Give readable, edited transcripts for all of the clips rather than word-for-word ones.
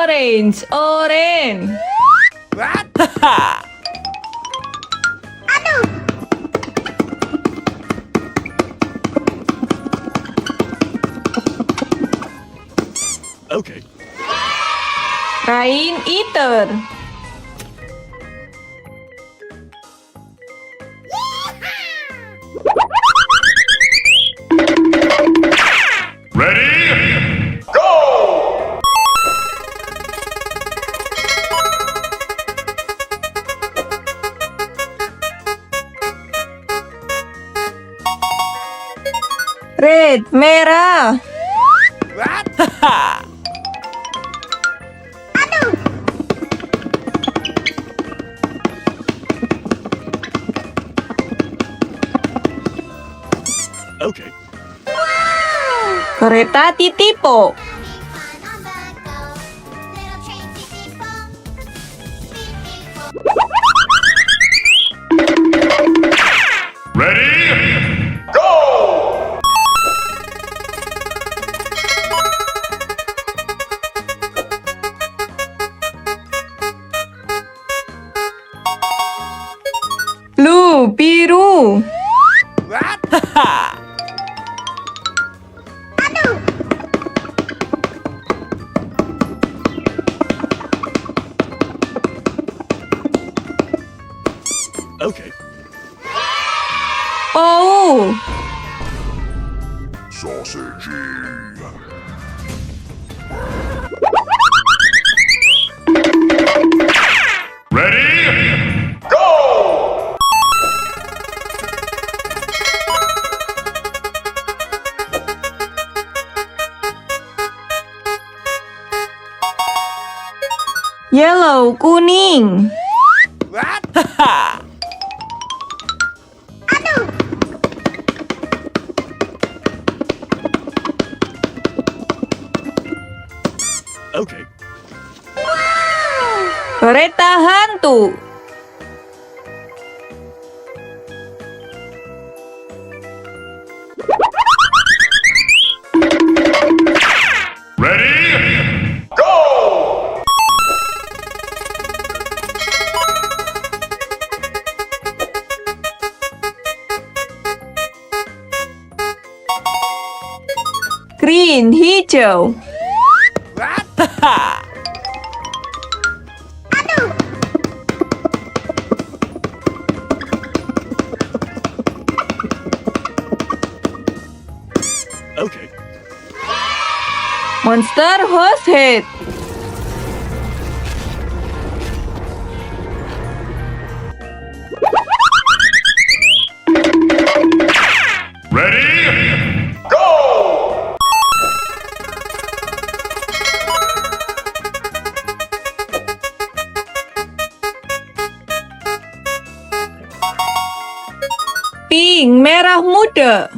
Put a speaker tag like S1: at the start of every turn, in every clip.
S1: Orange, orange.
S2: Okay.
S1: Kain eater.
S2: Ready? Go!
S1: Red, merah.
S2: Okay.
S1: Kereta Titipo.
S2: Ready? Go!
S1: Blue, biru.
S2: Okay.
S1: Pou.
S2: Sausage. Ready? Go!
S1: Yellow, kuning.
S2: Okay.
S1: Kereta hantu.
S2: Ready? Go!
S1: Green, hijau.
S2: Okay.
S1: Monster horse head.
S2: Ready? Go!
S1: Pink, merah muda.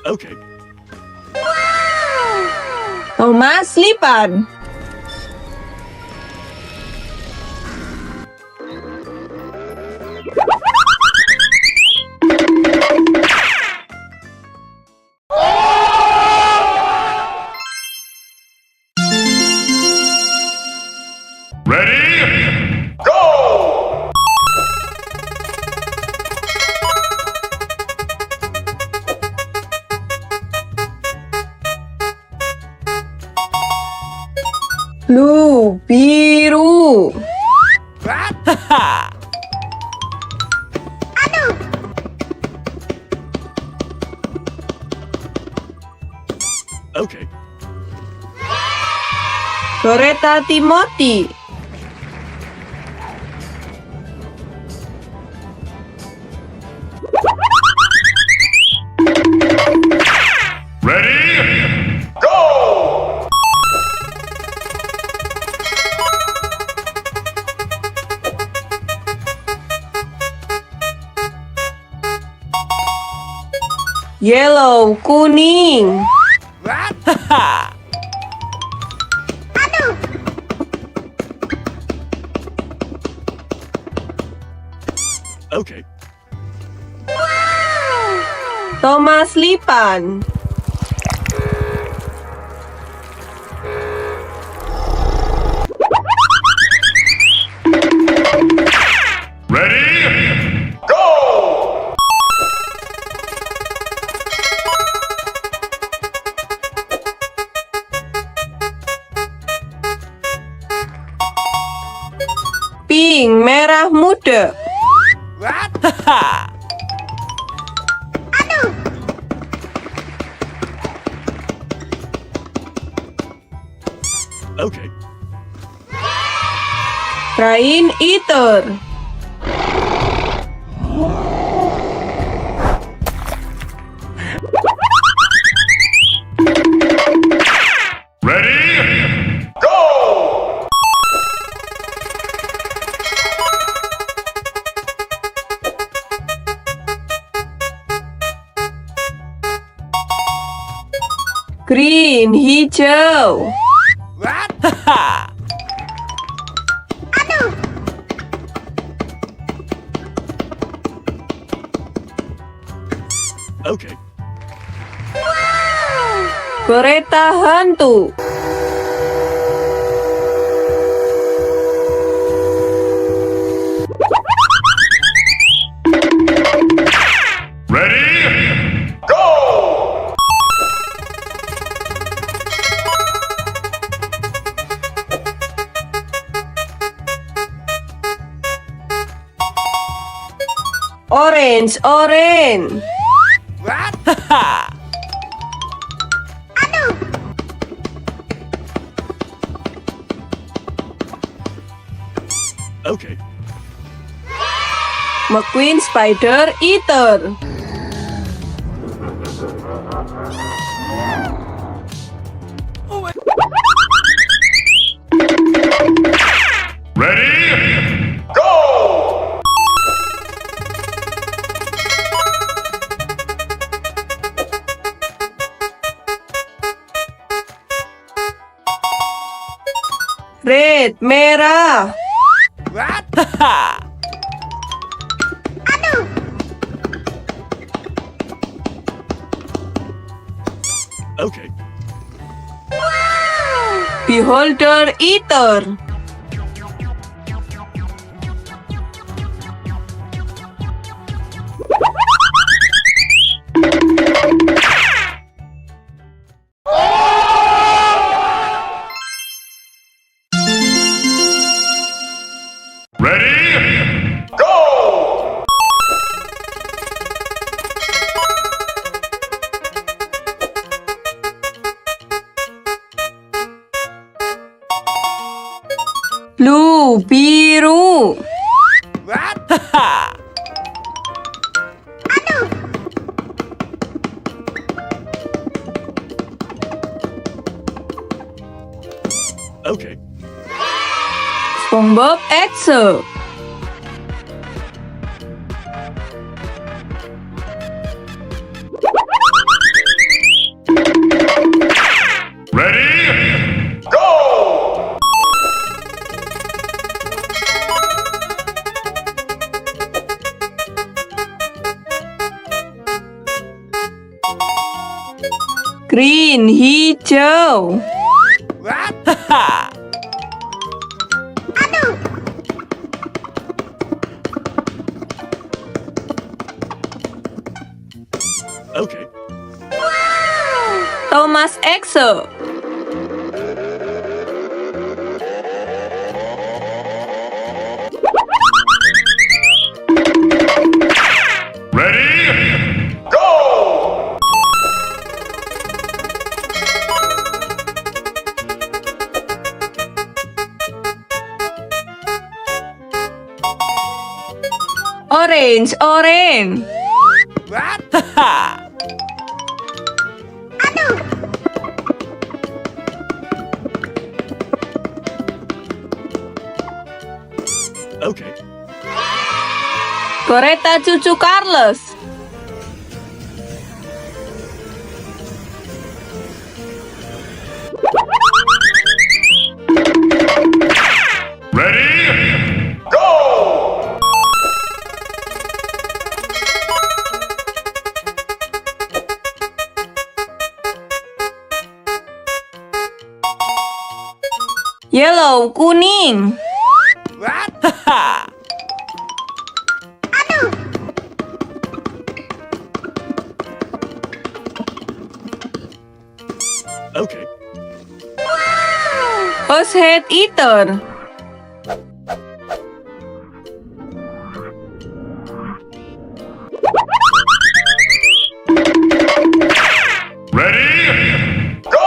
S2: Okay.
S1: Thomas Lipan.
S2: Ready? Go!
S1: Blue, biru.
S2: Okay.
S1: Kereta Timothy.
S2: Ready? Go!
S1: Yellow, kuning.
S2: Okay.
S1: Thomas Lipan.
S2: Ready? Go!
S1: Pink merah muda.
S2: Okay.
S1: Rain eater.
S2: Ready? Go!
S1: Green hijau.
S2: Okay.
S1: Kereta hantu.
S2: Ready? Go!
S1: Orange orange.
S2: Okay.
S1: Mcqueen spider eater.
S2: Ready? Go!
S1: Red merah.
S2: Okay.
S1: Beholder eater.
S2: Ready? Go!
S1: Blue biru.
S2: Okay.
S1: SpongeBob EXO.
S2: Ready? Go!
S1: Green hijau.
S2: Okay.
S1: Thomas EXO.
S2: Ready? Go!
S1: Orange orange.
S2: Okay.
S1: Kereta cucu Carlos.
S2: Ready? Go!
S1: Yellow, kuning.
S2: Okay.
S1: Horsehead eater.
S2: Ready? Go!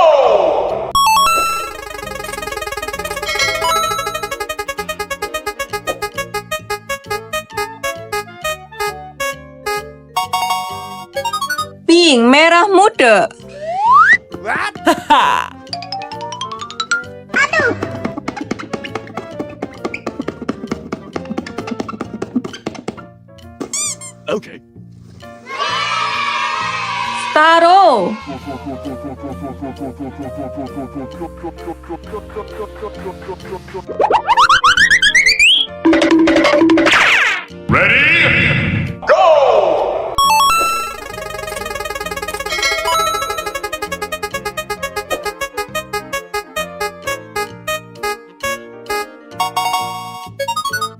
S1: Pink, merah muda.
S2: Okay.
S1: Starro.
S2: Ready? Go!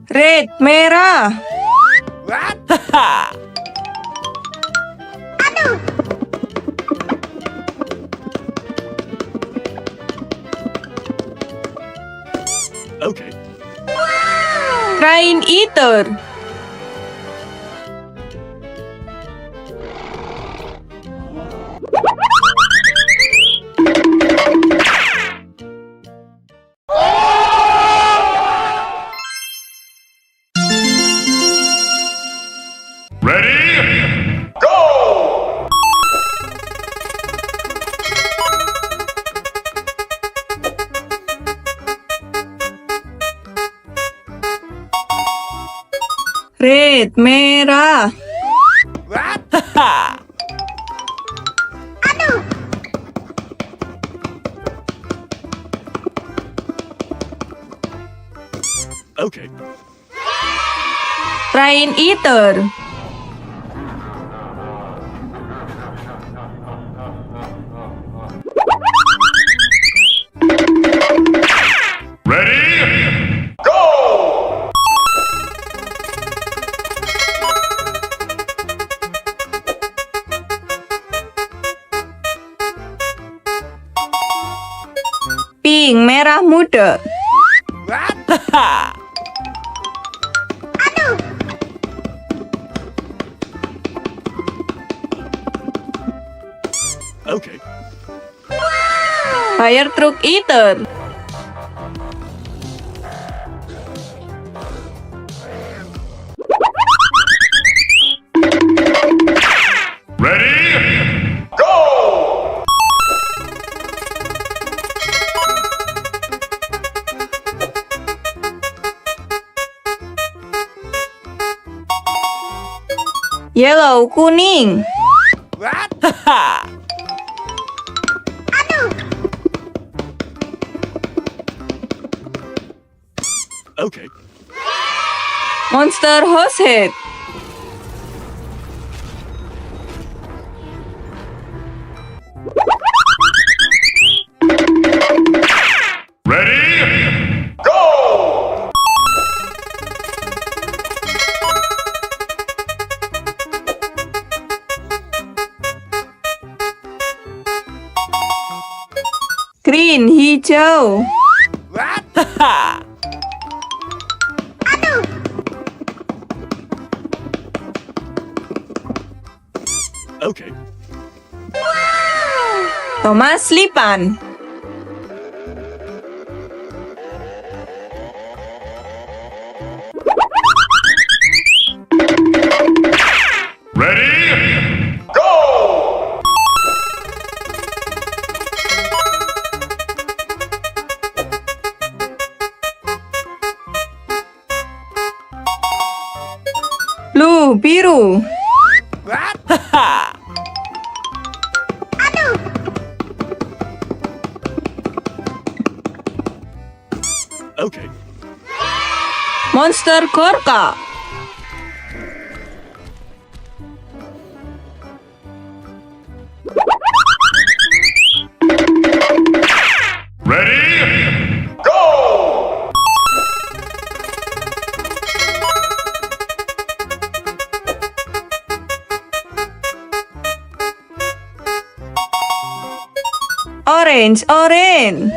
S1: Red, merah.
S2: Okay.
S1: Train eater.
S2: Ready? Go!
S1: Red, merah.
S2: Okay.
S1: Train eater.
S2: Ready? Go!
S1: Pink, merah muda.
S2: Okay.
S1: Fire truck eater.
S2: Ready? Go!
S1: Yellow, kuning.
S2: Okay.
S1: Monster horsehead.
S2: Ready? Go!
S1: Green, hijau.
S2: Okay.
S1: Thomas Lipan.
S2: Ready? Go!
S1: Blue, biru.
S2: Okay.
S1: Monster Gorka.
S2: Ready? Go!
S1: Orange, orange.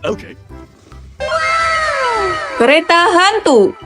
S2: Okay.
S1: Kereta hantu.